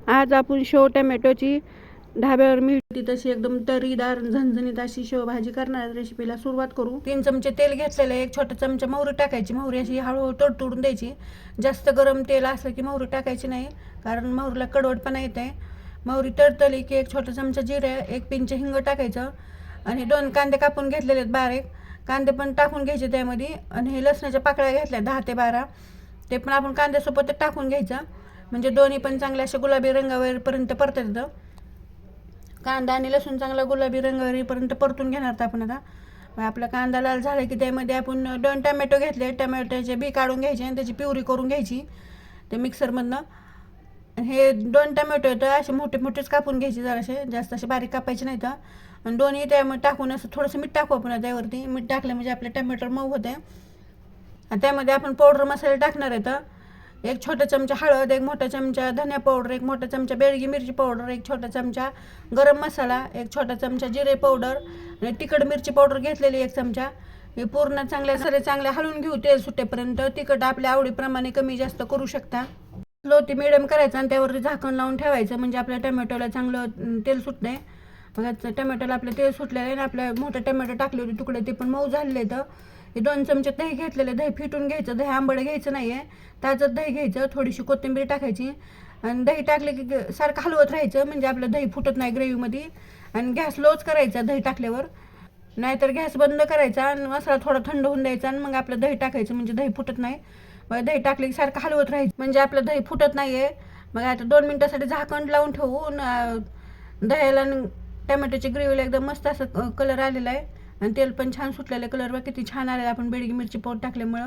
आज आपण शेव टमॅटोची ढाब्यावर मिळते तशी एकदम तरीदार झणझणीत अशी शेव भाजी करणार रेसिपीला सुरुवात करू। 3 चमचे तेल घेतलेलं आहे, 1 छोटा चमचा मोहरी टाकायची। मोहरी अशी हळूहळू तडतडून द्यायची। जास्त गरम तेल असलं की मोहरी टाकायची नाही, कारण मोहरीला कडवटपणा येते। मोहरी तडतडली की 1 छोटा चमचा जिरे, 1 पिंच हिंग टाकायचं आणि 2 कांदे कापून घेतलेले आहेत बारीक, कांदे पण टाकून घ्यायचे त्यामध्ये। आणि हे लसणाच्या पाकळ्या घेतल्या 10 ते 12, ते पण आपण कांद्यासोबत टाकून घ्यायचं, म्हणजे दोन्ही पण चांगले असे गुलाबी रंगावरपर्यंत परतत येतं। कांदा आणि लसूण चांगला गुलाबी रंगावरपर्यंत परतून घेणार आपण। आता आपला कांदा लाल झाला की त्यामध्ये आपण 2 टमॅटो घेतले, टमॅटोचे बी काढून घ्यायचे आणि त्याची प्युरी करून घ्यायची ते मिक्सरमधनं। हे 2 टमॅटो तर असे मोठे मोठेच कापून घ्यायचे, जरासे जास्त असे बारीक कापायचे नाही तर। आणि दोन्ही त्यामध्ये टाकून असं थोडंसं मीठ टाकू आपण त्यावरती। मीठ टाकलं म्हणजे आपले टमॅटो मऊ होते। त्यामध्ये आपण पावडर मसाले टाकणार आहेत। 1 छोटा चमचा हळद, 1 मोठा चमचा धनिया पावडर, 1 मोठा चमचा बेडगी मिरची पावडर, 1 छोटा चमचा गरम मसाला, 1 छोटा चमचा जिरे पावडर आणि तिखट मिरची पावडर घेतलेली 1 चमचा। हे पूर्ण चांगले हलवून घेऊ तेल सुटेपर्यंत। तिखट आपल्या आवडीप्रमाणे कमी जास्त करू शकता। लो ते मिडियम करायचं आणि त्यावरती झाकण लावून ठेवायचं, म्हणजे आपल्या टमॅटोला चांगलं तेल सुटते। बघा टमॅटोला आपलं तेल सुटलेलं आहे आणि आपल्या मोठे टमॅटो टाकले होते तुकडे, ते पण मऊ झालेले आहेत। हे 2 चमचे दही घेतलेले, दही फिटून घ्यायचं, दही आंबट घ्यायचं नाही आहे, ताजं दही घ्यायचं। थोडीशी कोथिंबीर टाकायची आणि दही टाकले की सारखं हलवत राहायचं, म्हणजे आपलं दही फुटत नाही ग्रेव्हीमध्ये। आणि गॅस लोच करायचा दही टाकल्यावर, नाहीतर गॅस बंद करायचा आणि मसाला थोडा थंड होऊन द्यायचा आणि मग आपलं दही टाकायचं, म्हणजे दही फुटत नाही। मग दही टाकले की सारखं हलवत राहायचं, म्हणजे आपलं दही फुटत नाही आहे। मग आता 2 मिनटासाठी झाकण लावून ठेवून दह्याला टमॅटोची ग्रेव्हीला एकदम मस्त असं कलर आलेला आहे आणि तेल पण छान सुटलेलं आहे। कलर बघा किती छान आलेला आपण बेडगी मिरची पावडर टाकल्यामुळं।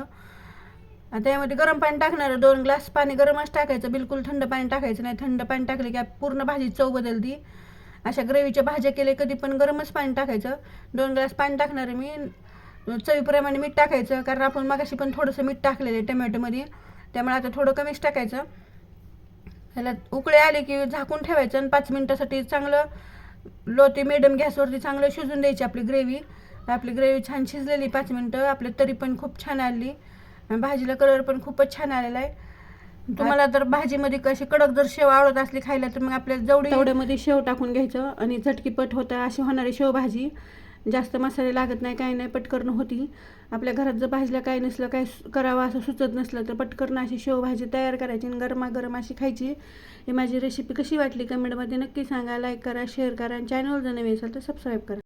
आता यामध्ये गरम पाणी टाकणार, 2 ग्लास पाणी गरमच टाकायचं, बिलकुल थंड पाणी टाकायचं नाही। थंड पाणी टाकले की पूर्ण भाजी चव बदलती। अशा ग्रेव्हीच्या भाज्या केले कधी पण गरमच पाणी टाकायचं। 2 ग्लास पाणी टाकणार आहे मी। चवीप्रमाणे मीठ टाकायचं, कारण आपण मगाशी पण थोडंसं मीठ टाकलेलं आहे टमॅटोमध्ये, त्यामुळे आता थोडं कमीच टाकायचं। ह्याला उकळे आले की झाकून ठेवायचं आणि 5 मिनटासाठी चांगलं लो ते मिडियम गॅसवरती चांगलं शिजून द्यायची आपली ग्रेव्ही। आपली ग्रेव्ही छान शिजलेली 5 मिनटं, आपली तरी पण खूप छान आली आणि भाजीला कलर पण खूपच छान आलेला आहे। तुम्हाला जर भाजीमध्ये कशी कडक जर शेव आवडत असली खायला, तर मग आपल्याला तेवढ्यामध्ये शेव टाकून घ्यायचं आणि झटकीपट होतं अशी होणारी शेव भाजी। जास्त मसाले लागत नाही, काही नाही, पटकन होती। आपल्या घरात जर भाजीला काही नसलं, काय करावं असं सुचत नसलं, तर पटकन अशी शेव भाजी तयार करायची आणि गरमागरम अशी खायची। ही माझी रेसिपी कशी वाटली कमेंटमध्ये नक्की सांगा। लाईक करा, शेअर करा आणि चॅनल जर नवीन असेल तर सबस्क्राईब करा।